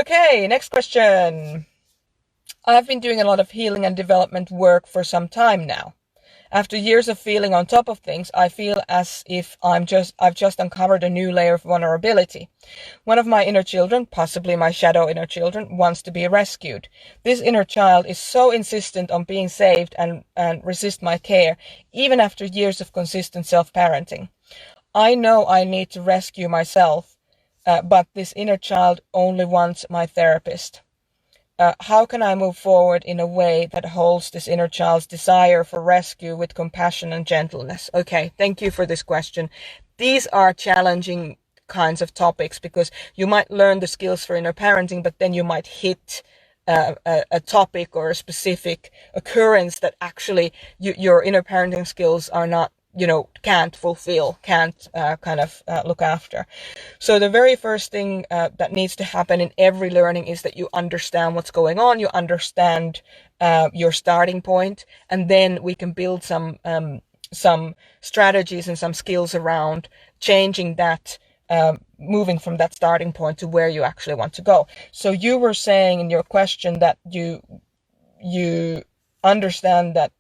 Okay, next question. I've been doing a lot of healing and development work for some time now. After years of feeling on top of things, I feel as if I've just uncovered a new layer of vulnerability. One of my inner children, possibly my shadow inner children, wants to be rescued. This inner child is so insistent on being saved and resist my care, even after years of consistent self-parenting. I know I need to rescue myself, but this inner child only wants my therapist. How can I move forward in a way that holds this inner child's desire for rescue with compassion and gentleness? Okay, thank you for this question. These are challenging kinds of topics because you might learn the skills for inner parenting, but then you might hit a topic or a specific occurrence that actually your inner parenting skills are not, can't fulfill, can't look after. So the very first thing that needs to happen in every learning is that you understand what's going on, you understand your starting point, and then we can build some strategies and some skills around changing that, moving from that starting point to where you actually want to go. So you were saying in your question that you understand that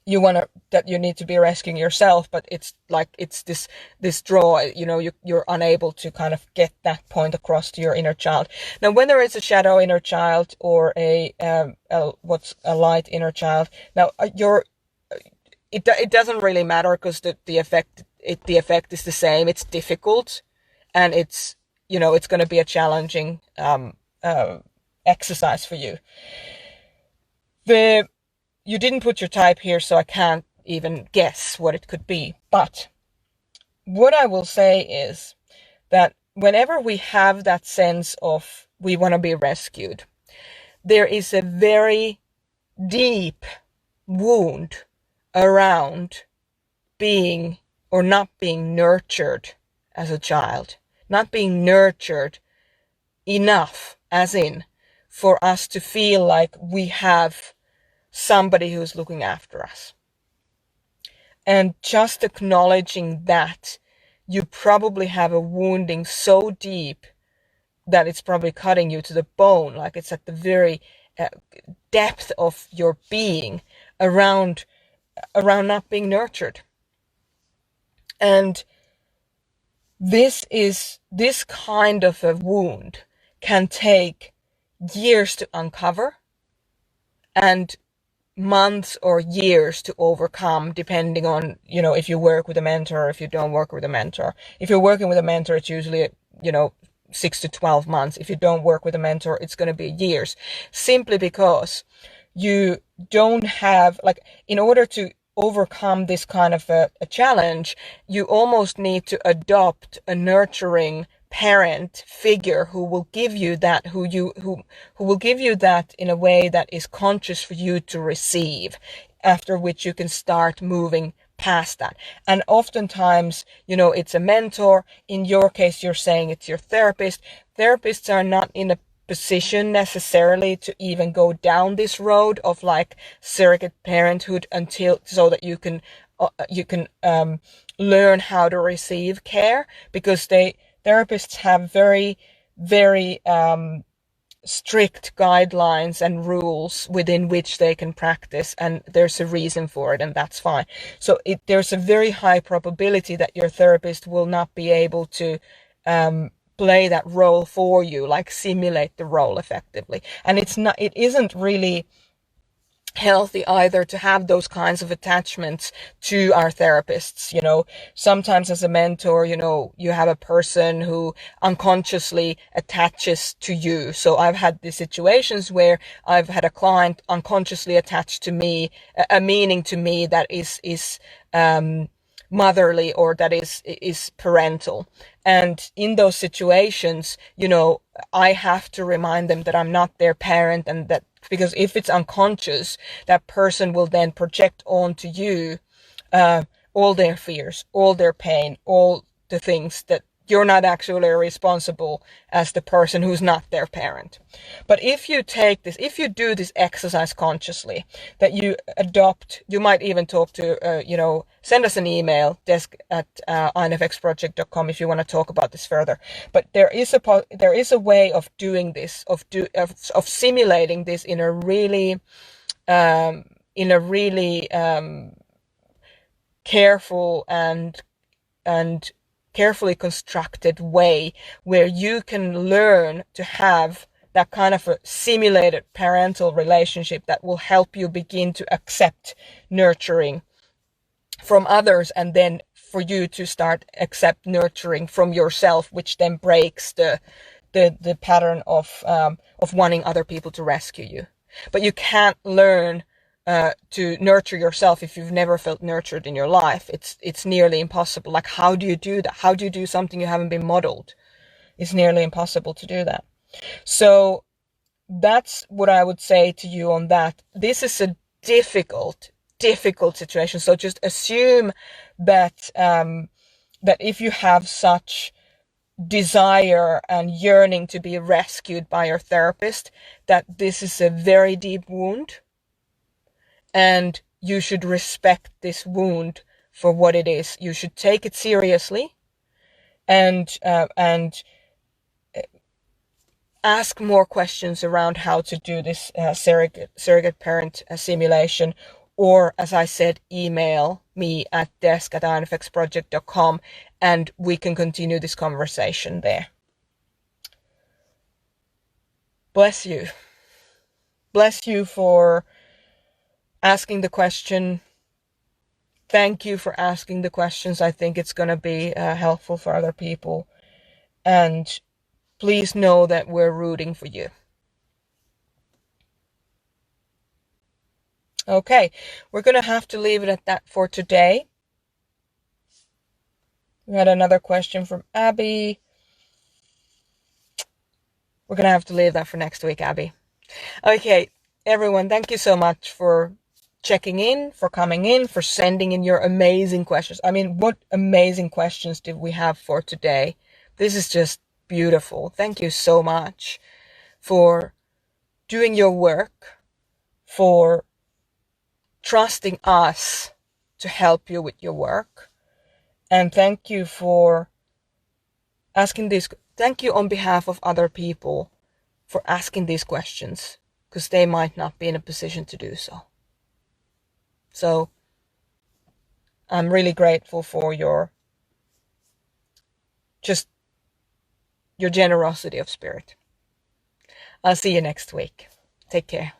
that you need to be rescuing yourself, but it's like it's this draw, you're unable to kind of get that point across to your inner child. Now, whether it's a shadow inner child or a light inner child, now it doesn't really matter because the effect is the same. It's difficult, and it's going to be a challenging exercise for you. You didn't put your type here, so I can't even guess what it could be. But what I will say is that whenever we have that sense of we want to be rescued, there is a very deep wound around being or not being nurtured as a child, not being nurtured enough, as in for us to feel like we have somebody who's looking after us. And just acknowledging that you probably have a wounding so deep that it's probably cutting you to the bone, like it's at the very depth of your being around not being nurtured. And this kind of a wound can take years to uncover and months or years to overcome, depending on, if you work with a mentor or if you don't work with a mentor. If you're working with a mentor, it's usually, 6 to 12 months. If you don't work with a mentor, it's going to be years, simply because you don't have, in order to overcome this kind of a challenge, you almost need to adopt a nurturing parent figure who will give you that, who will give you that in a way that is conscious for you to receive, after which you can start moving past that. And oftentimes, it's a mentor. In your case, you're saying it's your therapist. Therapists are not in a position necessarily to even go down this road of surrogate parenthood so that you can learn how to receive care, because therapists have very, very strict guidelines and rules within which they can practice, and there's a reason for it, and that's fine. So there's a very high probability that your therapist will not be able to play that role for you, simulate the role effectively. And it isn't really healthy either to have those kinds of attachments to our therapists. Sometimes as a mentor, you have a person who unconsciously attaches to you. So I've had these situations where I've had a client unconsciously attached to me, a meaning to me that is motherly, or that is parental. And in those situations, I have to remind them that I'm not their parent, and that because if it's unconscious, that person will then project onto you all their fears, all their pain, all the things that You're not actually responsible as the person who's not their parent. But if you do this exercise consciously, that you adopt, you might even talk to, send us an email, desk@infxproject.com if you want to talk about this further. But there is a way of doing this, of simulating this in a really, careful and carefully constructed way, where you can learn to have that kind of a simulated parental relationship that will help you begin to accept nurturing from others, and then for you to start accept nurturing from yourself, which then breaks the pattern of wanting other people to rescue you. But you can't learn to nurture yourself if you've never felt nurtured in your life. It's nearly impossible. Like, how do you do that? How do you do something you haven't been modeled? It's nearly impossible to do that. So that's what I would say to you on that. This is a difficult situation. So just assume that that if you have such desire and yearning to be rescued by your therapist, that this is a very deep wound, and you should respect this wound for what it is. You should take it seriously, and ask more questions around how to do this surrogate parent simulation. Or, as I said, email me at desk@infxproject.com, and we can continue this conversation there. Bless you. Bless you for asking the question. Thank you for asking the questions. I think it's going to be helpful for other people. And please know that we're rooting for you. Okay, we're going to have to leave it at that for today. We had another question from Abby. We're going to have to leave that for next week, Abby. Okay, everyone, thank you so much for checking in, for coming in, for sending in your amazing questions. I mean, what amazing questions did we have for today? This is just beautiful. Thank you so much for doing your work, for trusting us to help you with your work. And thank you for asking this. Thank you on behalf of other people for asking these questions, because they might not be in a position to do so. So I'm really grateful for your generosity of spirit. I'll see you next week. Take care.